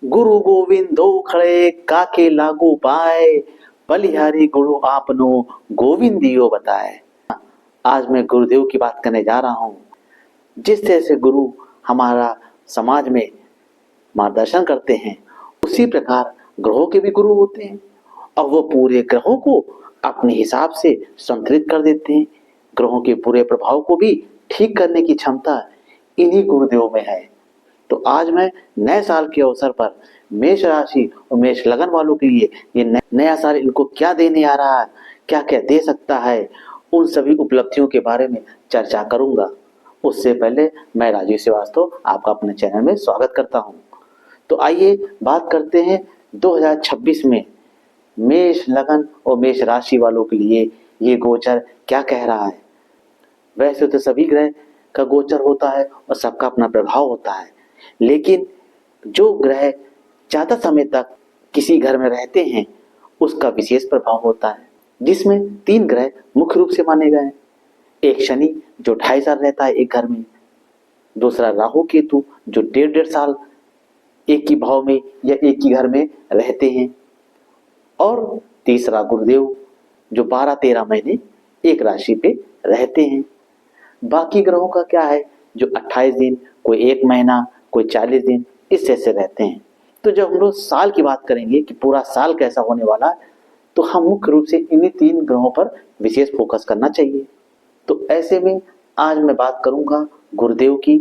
गुरु गोविंदो खड़े काके लागू पाए, बलिहारी गुरु आपनो गोविंदियो बताए। आज मैं गुरुदेव की बात करने जा रहा हूँ। जिस तरह से गुरु हमारा समाज में मार्गदर्शन करते हैं, उसी प्रकार ग्रहों के भी गुरु होते हैं और वो पूरे ग्रहों को अपने हिसाब से संतुलित कर देते हैं। ग्रहों के बुरे प्रभाव को भी ठीक करने की क्षमता इन्हीं गुरुदेवों में है। तो आज मैं नए साल के अवसर पर मेष राशि और मेष लगन वालों के लिए ये नया साल इनको क्या देने आ रहा है, क्या क्या दे सकता है, उन सभी उपलब्धियों के बारे में चर्चा करूंगा। उससे पहले मैं राजीव श्रीवास्तव आपका अपने चैनल में स्वागत करता हूं। तो आइए बात करते हैं 2026 में मेष लगन और मेष राशि वालों के लिए ये गोचर क्या कह रहा है। वैसे तो सभी ग्रह का गोचर होता है और सबका अपना प्रभाव होता है, लेकिन जो ग्रह ज्यादा समय तक किसी घर में रहते हैं उसका विशेष प्रभाव होता है, जिसमें 3 ग्रह मुख्य रूप से माने गए हैं। एक शनि जो 2.5 साल रहता है एक घर में, दूसरा राहु केतु जो 1.5 साल एक ही भाव में या एक ही घर में रहते हैं, और तीसरा गुरुदेव जो 12-13 महीने एक राशि पे रहते हैं। बाकी ग्रहों का क्या है, जो 28 दिन, कोई 1 महीना, कोई 40 दिन इस तरह से रहते हैं। तो जब हम लोग साल की बात करेंगे कि पूरा साल कैसा होने वाला है, तो हम मुख्य रूप से इन्हीं 3 ग्रहों पर विशेष फोकस करना चाहिए। तो ऐसे में आज मैं बात करूंगा गुरुदेव की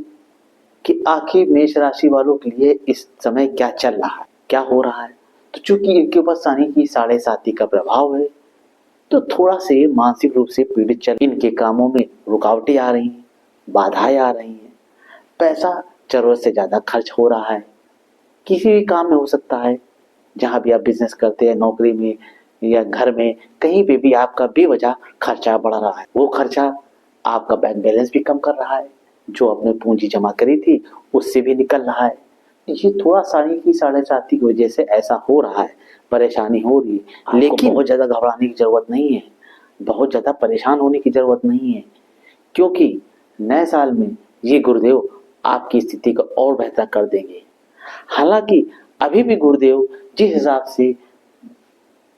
कि आखिर मेष राशि वालों के लिए इस समय क्या चल रहा है, क्या हो रहा है। तो चूंकि इनके ऊपर शनि की 7.5 का प्रभाव है, तो थोड़ा से मानसिक रूप से पीड़ित चल, इनके कामों में रुकावटें आ रही हैं, बाधाएं आ रही हैं, पैसा जरूरत से ज्यादा खर्च हो रहा है। किसी भी काम में हो सकता है, जहां भी आप बिजनेस करते हैं, नौकरी में या घर में, कहीं पे भी आपका बेवजह खर्चा बढ़ रहा है। वो खर्चा आपका बैंक बैलेंस भी कम कर रहा है, जो आपने पूंजी जमा करी थी उससे भी निकल रहा है। ये थोड़ा साढ़े की 7.5 की वजह से ऐसा हो रहा है, परेशानी हो रही है। लेकिन बहुत ज्यादा घबराने की जरूरत नहीं है, बहुत ज्यादा परेशान होने की जरूरत नहीं है, क्योंकि नए साल में ये गुरुदेव आपकी स्थिति को और बेहतर कर देंगे। हालांकि अभी भी गुरुदेव जिस हिसाब से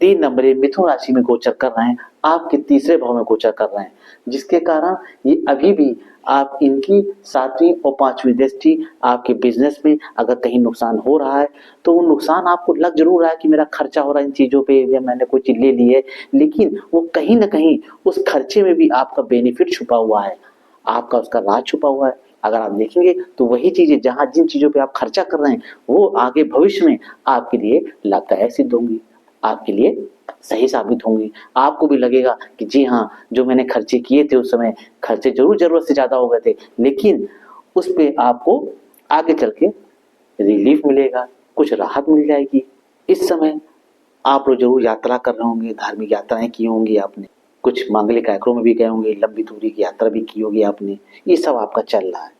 3 नंबरी मिथुन राशि में गोचर कर रहे हैं, आपके तीसरे भाव में गोचर कर रहे हैं, जिसके कारण ये अभी भी आप इनकी 7वीं और 5वीं दृष्टि आपके बिजनेस में अगर कहीं नुकसान हो रहा है, तो वो नुकसान आपको लग जरूर रहा है कि मेरा खर्चा हो रहा है इन चीजों पे या मैंने कोई चीज ले ली है, लेकिन वो कहीं ना कहीं उस खर्चे में भी आपका बेनिफिट छुपा हुआ है, आपका उसका राज छुपा हुआ है। अगर आप देखेंगे तो वही चीजें जहां जिन चीजों पे आप खर्चा कर रहे हैं, वो आगे भविष्य में आपके लिए लाभदायक सिद्ध होंगी, आपके लिए सही साबित होंगी। आपको भी लगेगा कि जी हाँ, जो मैंने खर्चे किए थे उस समय खर्चे जरूर जरूरत से ज्यादा हो गए थे, लेकिन उस पे आपको आगे चल के रिलीफ मिलेगा, कुछ राहत मिल जाएगी। इस समय आप लोग जरूर यात्रा कर रहे होंगे, धार्मिक यात्राएं की होंगी आपने, कुछ मांगलिक कार्यक्रम में भी गए होंगे, लंबी दूरी की यात्रा भी की होगी आपने, ये सब आपका चल रहा है।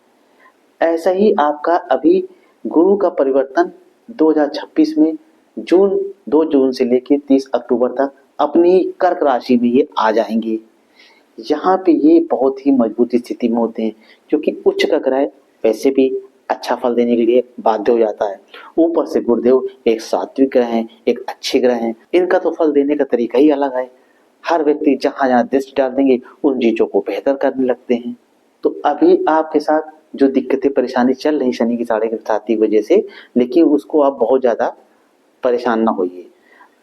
ऐसा ही आपका अभी गुरु का परिवर्तन 2026 में 2 जून से लेकर 30 अक्टूबर तक अपनी कर्क राशि में ये आ जाएंगे। यहाँ पे ये बहुत ही मजबूत स्थिति में होते हैं, क्योंकि उच्च का ग्रह वैसे भी अच्छा फल देने के लिए बाध्य हो जाता है। ऊपर से गुरुदेव एक सात्विक ग्रह हैं, एक अच्छे ग्रह हैं, इनका तो फल देने का तरीका ही अलग है। हर व्यक्ति जहां जहां दृष्टि डाल देंगे उन चीजों को बेहतर करने लगते हैं। तो अभी आपके साथ जो दिक्कतें परेशानी चल रही शनि की 7.5 की वजह से, लेकिन उसको आप बहुत ज्यादा परेशान ना होइए।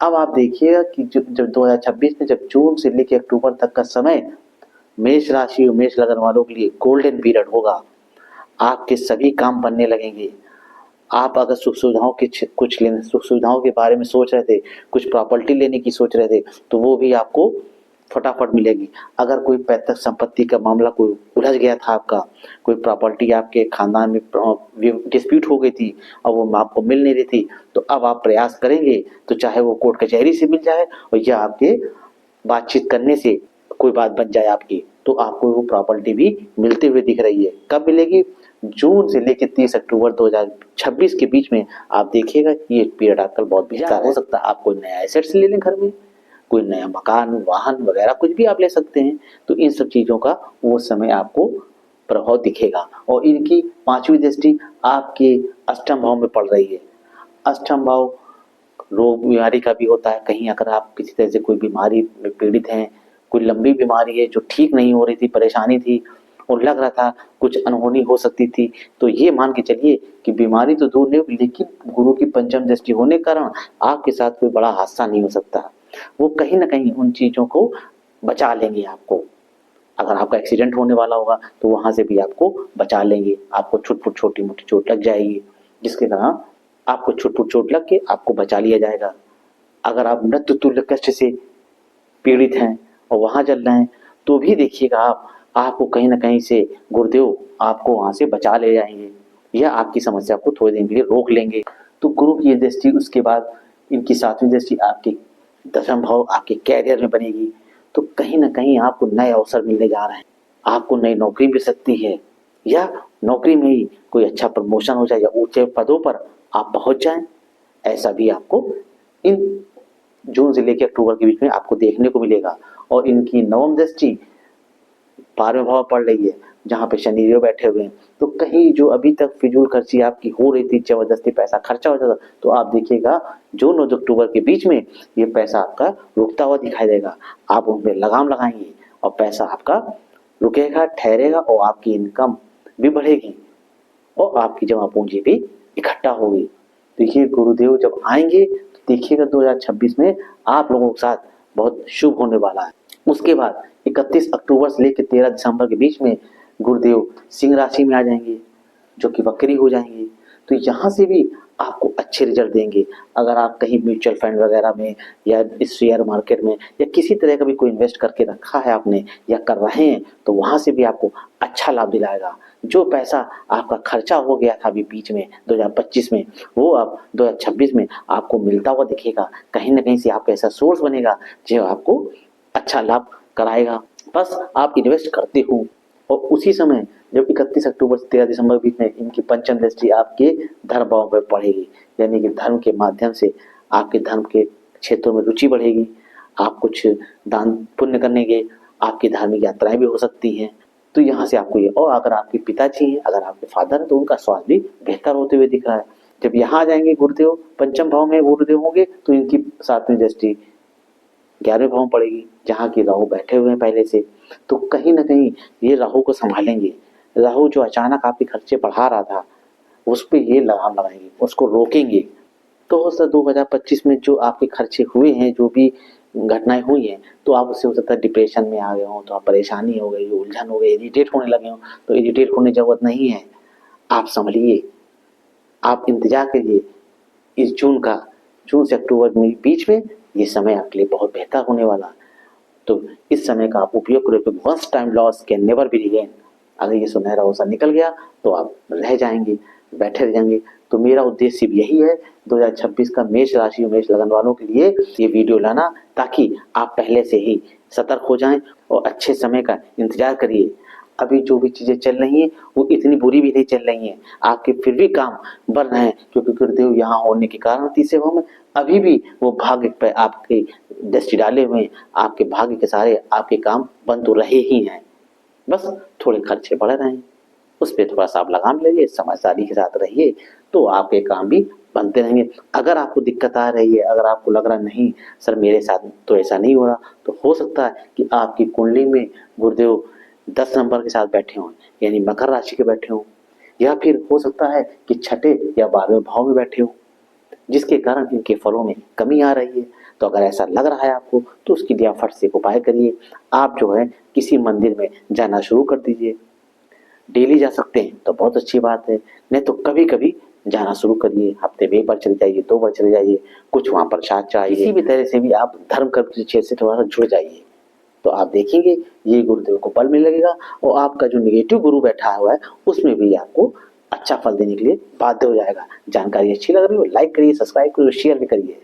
अब आप देखिएगा कि जब 2026 में जब जून से लेकर अक्टूबर तक का समय मेष राशि और मेष लगन वालों के लिए गोल्डन पीरियड होगा। आपके सभी काम बनने लगेंगे। आप अगर सुख सुविधाओं के कुछ लेने, सुख सुविधाओं के बारे में सोच रहे थे, कुछ प्रॉपर्टी लेने की सोच रहे थे, तो वो भी आपको फटाफट मिलेगी। अगर कोई पैतृक संपत्ति का मामला कोई उलझ गया था, आपका कोई प्रॉपर्टी आपके खानदान में डिस्प्यूट हो गई थी और वो आपको मिल नहीं रही थी, तो अब आप प्रयास करेंगे तो चाहे वो कोर्ट कचहरी से मिल जाए और या आपके बातचीत करने से कोई बात बन जाए आपकी, तो आपको वो प्रॉपर्टी भी मिलते हुए दिख रही है। कब मिलेगी? जून से लेकर 30 अक्टूबर 2026 के बीच में। आप देखिएगा ये पीरियड आजकल बहुत बेहतर हो सकता है। आप कोई नया एसेट्स ले लें, घर में कोई नया मकान, वाहन वगैरह कुछ भी आप ले सकते हैं। तो इन सब चीजों का वो समय आपको प्रभाव दिखेगा। और इनकी 5वीं दृष्टि आपके अष्टम भाव में पड़ रही है। अष्टम भाव रोग बीमारी का भी होता है। कहीं अगर आप किसी तरह से कोई बीमारी में पीड़ित हैं, कोई लंबी बीमारी है जो ठीक नहीं हो रही थी, परेशानी थी और लग रहा था कुछ अनहोनी हो सकती थी, तो ये मान के चलिए कि बीमारी तो दूर नहीं होगी, लेकिन गुरु की पंचम दृष्टि होने के कारण आपके साथ कोई बड़ा हादसा नहीं हो सकता। वो कहीं ना कहीं उन चीजों को बचा लेंगे आपको। अगर आपका एक्सीडेंट होने वाला होगा तो वहां से भी आपको बचा लेंगे। आपको छुटपुट छोटी मोटी चोट लग जाएगी, जिसके कारण आपको छुटपुट चोट लग के आपको बचा लिया जाएगा। अगर आप मृत्यु तुल्य कष्ट से पीड़ित हैं और वहां चल रहे हैं, तो भी देखिएगा आपको कहीं ना कहीं से गुरुदेव आपको वहां से बचा ले जाएंगे या आपकी समस्या को थोड़ी देर के लिए रोक लेंगे। तो गुरु की ये दृष्टि, उसके बाद इनकी सातवीं दृष्टि आपके दशम भाव आपके कैरियर में बनेगी, तो कहीं ना कहीं आपको नए अवसर मिलने जा रहे हैं। आपको नई नौकरी मिल सकती है या नौकरी में ही कोई अच्छा प्रमोशन हो जाए या ऊंचे पदों पर आप पहुंच जाएं। ऐसा भी आपको इन जून से लेकर अक्टूबर के बीच में आपको देखने को मिलेगा। और इनकी नवम दृष्टि 12वें भाव पड़ रही है, जहां पे शनि देव बैठे हुए हैं। तो कहीं जो अभी तक फिजूल खर्ची आपकी हो रही थी, जबरदस्ती पैसा खर्चा हो जाता, तो आप देखिएगा जून और अक्टूबर के बीच में ये पैसा आपका रुकता हुआ दिखाई देगा। आप उन पर लगाम लगाएंगे और पैसा आपका रुकेगा, ठहरेगा और आपकी इनकम भी बढ़ेगी और आपकी जमा पूंजी भी इकट्ठा होगी। देखिए गुरुदेव जब आएंगे तो देखिएगा 2026 में आप लोगों के साथ बहुत शुभ होने वाला है। उसके बाद 31 अक्टूबर से लेकर 13 दिसंबर के बीच में गुरुदेव सिंह राशि में आ जाएंगे, जो कि वक्री हो जाएंगे। तो यहाँ से भी आपको अच्छे रिजल्ट देंगे। अगर आप कहीं म्यूचुअल फंड वगैरह में या इस शेयर मार्केट में या किसी तरह का भी कोई इन्वेस्ट करके रखा है आपने या कर रहे हैं, तो वहां से भी आपको अच्छा लाभ दिलाएगा। जो पैसा आपका खर्चा हो गया था अभी बीच में 2025 में, वो अब 2026 में आपको मिलता हुआ दिखेगा। कहीं ना कहीं से आपका ऐसा सोर्स बनेगा जो आपको अच्छा लाभ कराएगा। बस आप इन्वेस्ट करते हो और उसी समय जब 31 अक्टूबर से 13 दिसंबर के बीच में इनकी पंचम दृष्टि आपके धर्म भाव पर पड़ेगी, यानी कि धर्म के माध्यम से आपके धर्म के क्षेत्रों में रुचि बढ़ेगी। आप कुछ दान पुण्य करने के, आपकी धार्मिक यात्राएं भी हो सकती हैं। तो यहाँ से आपको ये, और अगर आपके पिताजी हैं, अगर आपके फादर हैं, तो उनका स्वास्थ्य भी बेहतर होते हुए दिख रहा है। जब यहाँ आ जाएंगे गुरुदेव, पंचम भाव में गुरुदेव होंगे, तो इनकी सातवीं दृष्टि 11वें भाव में पड़ेगी, जहाँ की राहु बैठे हुए हैं पहले से। तो कहीं ना कहीं ये राहु को संभालेंगे। राहु जो अचानक आपके खर्चे बढ़ा रहा था, उस पर ये लगाम लगाएंगे, उसको रोकेंगे। तो हो सकता है 2025 में जो आपके खर्चे हुए हैं, जो भी घटनाएं हुई हैं, तो आप उससे हो सकता है डिप्रेशन में आ गए हो, तो आप परेशानी हो गई, उलझन हो गई, इरिटेट होने लगे हो। तो इरिटेट होने की जरूरत नहीं है। आप संभलिए, आप इंतजार करिए। इस जून से अक्टूबर में बीच में ये समय आपके लिए बहुत बेहतर होने वाला। तो इस समय का आप उपयोग करो। Once time lost can never be regain. अगर ये सुनहरा अवसर निकल गया तो आप रह जाएंगे, बैठे रह जाएंगे। तो मेरा उद्देश्य सिर्फ यही है 2026 का मेष राशि और मेष लगन वालों के लिए ये वीडियो लाना, ताकि आप पहले से ही सतर्क हो जाएं और अच्छे समय का इंतजार करिए। अभी जो भी चीजें चल रही हैं वो इतनी बुरी भी नहीं चल रही हैं, आपके फिर भी काम बढ़ रहे हैं, क्योंकि गुरुदेव यहाँ होने के कारण तीसरे भाव में अभी भी वो भाग्य पे आपके दृष्टि डाले हुए हैं। आपके भाग्य के सारे आपके काम बन तो रहे ही हैं, बस थोड़े खर्चे बढ़ रहे हैं, उस पर थोड़ा सा आप लगाम लीजिए, समझदारी के साथ रहिए, तो आपके काम भी बनते रहेंगे। अगर आपको दिक्कत आ रही है, अगर आपको लग रहा नहीं सर मेरे साथ तो ऐसा नहीं हो रहा, तो हो सकता है कि आपकी कुंडली में गुरुदेव 10 नंबर के साथ बैठे हों, यानी मकर राशि के बैठे हों, या फिर हो सकता है कि छठे या 12वें भाव में बैठे हों, जिसके कारण इनके फलों में कमी आ रही है। तो अगर ऐसा लग रहा है आपको, तो उसके लिए आप फट से उपाय करिए। आप जो है किसी मंदिर में जाना शुरू कर दीजिए। डेली जा सकते हैं तो बहुत अच्छी बात है, नहीं तो कभी कभी जाना शुरू करिए। हफ्ते में एक बार चले जाइए, 2 बार चले जाइए, कुछ वहां प्रसाद चढ़ाइए। किसी भी तरह से भी आप धर्म के क्षेत्र से थोड़ा सा जुड़ जाइए, तो आप देखेंगे ये गुरुदेव को बल मिल लगेगा और आपका जो निगेटिव गुरु बैठा हुआ है उसमें भी आपको अच्छा फल देने के लिए बाध्य हो जाएगा। जानकारी अच्छी लग रही हो, लाइक करिए, सब्सक्राइब करिए, शेयर भी करिए।